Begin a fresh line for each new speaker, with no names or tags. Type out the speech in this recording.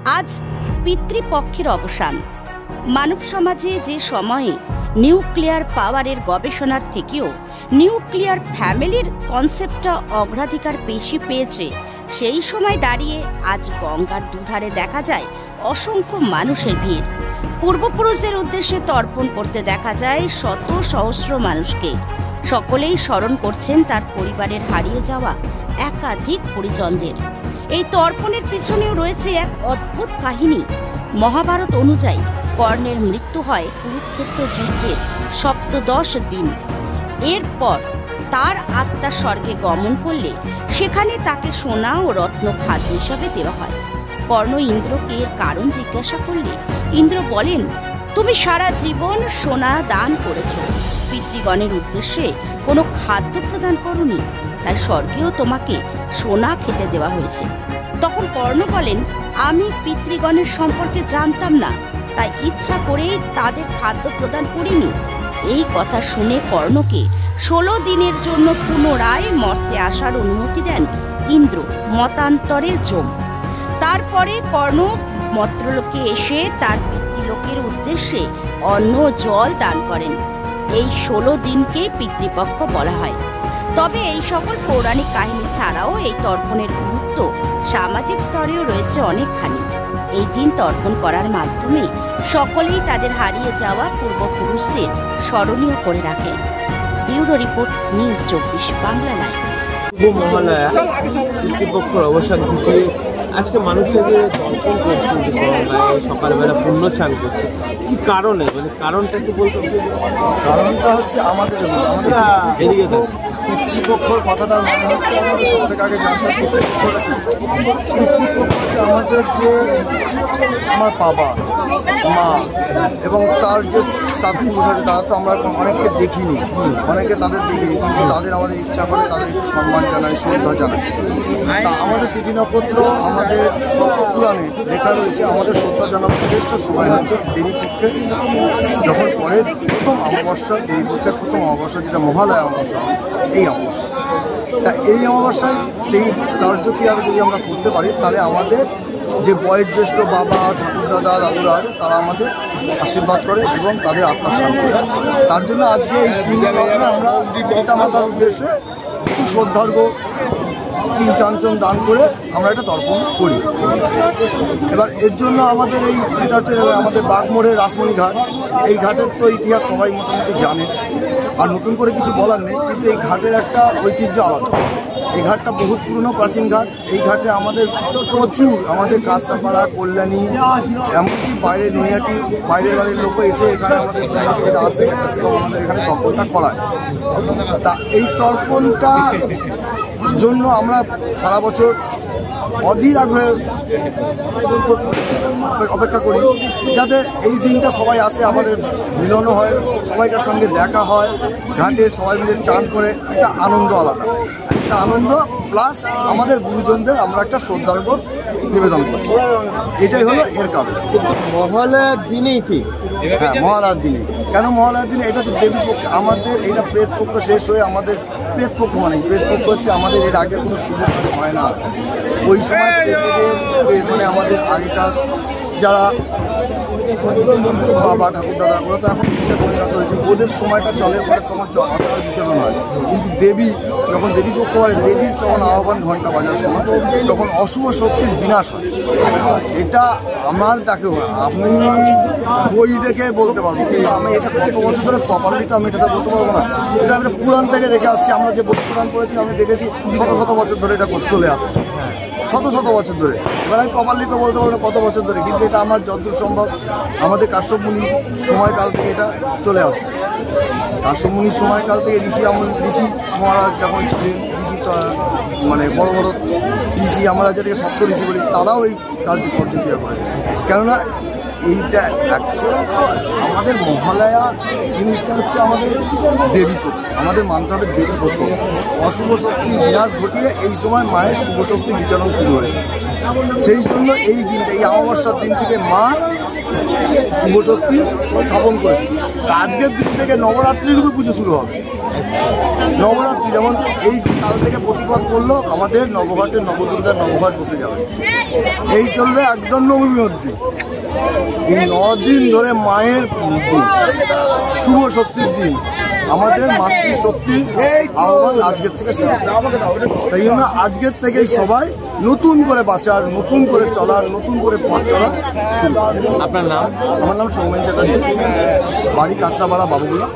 আজ পিতৃপক্ষের অবসান। মানব সমাজে যে সময়ে নিউক্লিয়ার পাওয়ারের গবেষণার থেকেও নিউক্লিয়ার ফ্যামিলির কনসেপ্টটা অগ্রাধিকার বেশি পেয়েছে, সেই সময় দাঁড়িয়ে আজ গঙ্গার দুধারে দেখা যায় অসংখ্য মানুষের ভিড়। পূর্বপুরুষদের উদ্দেশ্যে তর্পণ করতে দেখা যায় শত সহস্র মানুষকে। সকলেই স্মরণ করছেন তার পরিবারের হারিয়ে যাওয়া একাধিক পরিজনদের। এই তর্পণের পিছনেও রয়েছে এক অদ্ভুত কাহিনী। মহাভারত অনুযায়ী কর্ণের মৃত্যু হয় কুরুক্ষেত্র যুদ্ধের সপ্তদশ দিন। এরপর তার আত্মা স্বর্গে গমন করলে সেখানে তাকে সোনা ও রত্ন খাদ্য হিসাবে দেওয়া হয়। কর্ণ ইন্দ্রকে এর কারণ জিজ্ঞাসা করলে ইন্দ্র বলেন, তুমি সারা জীবন সোনা দান করেছ, পিতৃগণের উদ্দেশ্যে কোনো খাদ্য প্রদান করনি, তাই স্বর্গেও তোমাকে সোনা খেতে দেওয়া হয়েছে। তখন কর্ণ বলেন, আমি পিতৃগণের সম্পর্কে জানতাম না, তাই ইচ্ছা করেই তাদের খাদ্য প্রদান করিনি। এই কথা শুনে কর্ণকে 16 দিনের জন্য পুনরায় মর্তে আসার অনুমতি দেন ইন্দ্র, মতান্তরে যম। তারপরে কর্ণ মর্ত্যলোকে এসে তার পিতৃলোকের উদ্দেশ্যে অন্ন জল দান করেন। এই 16 দিনকে পিতৃপক্ষ বলা হয়। তবে এই সকল পৌরাণিক কাহিনী ছাড়াও এই তর্পণের গুরুত্ব সামাজিক স্তরেও রয়েছে অনেকখানি। এই দিন তর্পণ করার মাধ্যমে সকলেই তাদের হারিয়ে যাওয়া পূর্বপুরুষদের স্মরণীয় করে রাখেন। Bureau report, news 24 Bangla live.
Mahalaya পিতৃপক্ষের অবসান ঘটে আজকে মানুষ থেকে তর্পণ করছে, সকালবেলা পুণ্য চান করছে। কি কারণে, মানে কারণটা কি বলতে?
কারণটা হচ্ছে আমাদের
এদিকে
পিতৃপক্ষর কথাটা মনে হচ্ছে আমাদের সব থেকে আগে জানতাম। পিতৃপক্ষ হচ্ছে আমাদের যে আমার বাবা মা এবং তার যে সাতপুরুষ আছে, তারা তো আমরা অনেককে দেখিনি, অনেকে তাদের দেখিনি, কিন্তু তাদের আমাদের ইচ্ছা করে তাদের একটু সম্মান জানায়, শ্রদ্ধা জানায়। তা আমাদের তিথি নক্ষত্র আমাদের সব পুরাণে লেখা রয়েছে, আমাদের শ্রদ্ধা জানার শ্রেষ্ঠ সময় হচ্ছে দেবীপক্ষে, যখন পরে প্রথম অমাবস্যা, দেবীপক্ষের প্রথম অমাবস্যা যেটা মহালয়া অমাবস্যা, এই অমাবস্যা। তা এই অমাবস্যায় সেই কার্যক্রিয়াটা যদি আমরা করতে পারি, তাহলে আমাদের যে বয়োজ্যেষ্ঠ বাবা, ঠাকুরদাদা, দাদুরা আছে, তারা আমাদের আশীর্বাদ করে এবং তাদের আত্মার শান্তি করে। তার জন্য আজকে এই পুণ্যলগ্নে আমরা পিতা মাতার উদ্দেশ্যে কিছু শ্রদ্ধার্ঘ কিংকাঞ্চন দান করে আমরা এটা তর্পণ করি। এবার এর জন্য আমাদের এটা হচ্ছে আমাদের বাগমোড়ের রাসমণি ঘাট। এই ঘাটের তো ইতিহাস সবাই মোটামুটি জানে, আর নতুন করে কিছু বলার নেই, কিন্তু এই ঘাটের একটা ঐতিহ্য আলাদা। এই ঘাটটা বহুত পুরনো প্রাচীন ঘাট। এই ঘাটে আমাদের প্রচুর আমাদের কাঁচরাপাড়া, কল্যাণী, এমনকি বাইরের নৈহাটি, বাইরের বাড়ির লোকও এসে এখানে আমাদের পুণ্যার্থীরা আসে এবং আমাদের এখানে তর্পণটা করায়। তা এই তর্পণটা জন্য আমরা সারা বছর অধীর আগ্রহে অপেক্ষা করি, যাতে এই দিনটা সবাই আসে, আমাদের মিলনও হয়, সবাইকার সঙ্গে দেখা হয়, ঘাটে সবাই মিলে চান করে একটা আনন্দ আলাদা, একটা আনন্দ প্লাস আমাদের গুরুজনদের আমরা একটা শ্রদ্ধার্ঘ নিবেদন করছি। এটাই হলো এর কারণ।
মহালয়ার দিনেই ঠিক?
হ্যাঁ, মহালয়ার দিনে। কেন মহালয়ার দিনে? এটা হচ্ছে দেবীপক্ষ, আমাদের এটা প্রেতপক্ষ শেষ হয়ে আমাদের প্রেতপক্ষ, মানে প্রেতপক্ষ হচ্ছে আমাদের এর আগে কোনো শুভ হয় না। ওই সময় মানে আমাদের আগেকার যারা বাবা ঠাকুরদাদা, ওরা তো এখন পরিণত হয়েছে, ওদের সময়টা চলে, ওরা তখন আত্মার বিচরণ হয়। কিন্তু দেবী যখন দেবীপক্ষ বলে, দেবীর তখন আহ্বান ঘন্টা বাজার সময়, তখন অশুভ শক্তির বিনাশ হয়। এটা আমার তাকে আপনি বই দেখে বলতে পারবো, কিন্তু আমি এটা কত বছর ধরে প্রপারলি তো আমি এটা বলতে পারবো না। এটা আমরা পুরাণ থেকে দেখে আসছি, আমরা যে বই পুরাণ পড়েছি আমি দেখেছি শত শত বছর ধরে এটা চলে আসছে, শত শত বছর ধরে। এবার আমি প্রপারলি তো বলতে পারবো না কত বছর ধরে, কিন্তু এটা আমার যতদূর সম্ভব আমাদের কাশ্যপ মুনির সময়কাল থেকে এটা চলে আসছে। কাশ্যপ মুনির সময়কাল থেকে ঋষি মহারাজ যখন ছিলেন, ঋষি মানে বড় বড় ঋষি, আমরা যেটাকে সপ্ত ঋষি বলি, তারাও এই কার্যক্রিয়া করে। কেননা এইটা অ্যাকচুয়ালি তো আমাদের মহালয়া জিনিসটা হচ্ছে আমাদের দেবীপক্ষ, আমাদের মানতে হবে দেবীপক্ষ। অশুভ শক্তি বিনাশ ঘটিয়ে এই সময় মায়ের শুভ শক্তি বিচরণ শুরু হয়েছে। সেই জন্য এই দিনটা, এই অমাবস্যার দিন থেকে মা শুভ শক্তি স্থাপন করেছে। আজকের দিন থেকে নবরাত্রিরূপে পুজো শুরু হবে। নবরাত্রি যেমন এই কাল থেকে প্রতিপদ করলো, আমাদের নবঘাটের নবদুর্গার নবঘাট বসে যাবে। এই চলবে একদম নবমী অবধি। এই 9 দিন ধরে মায়ের দিন, শুভ শক্তির দিন, আমাদের মাতৃ শক্তির আহ্বান আজকের থেকে শুরু। তাই জন্য আজকের থেকেই সবাই নতুন করে বাঁচার, নতুন করে চলার, নতুন করে পথ চলার শুরু।
আপনার নাম?
আমার নাম সৌমেন চ্যাটার্জি, বাড়ি কাঁচরাপাড়া বাবুগুলা।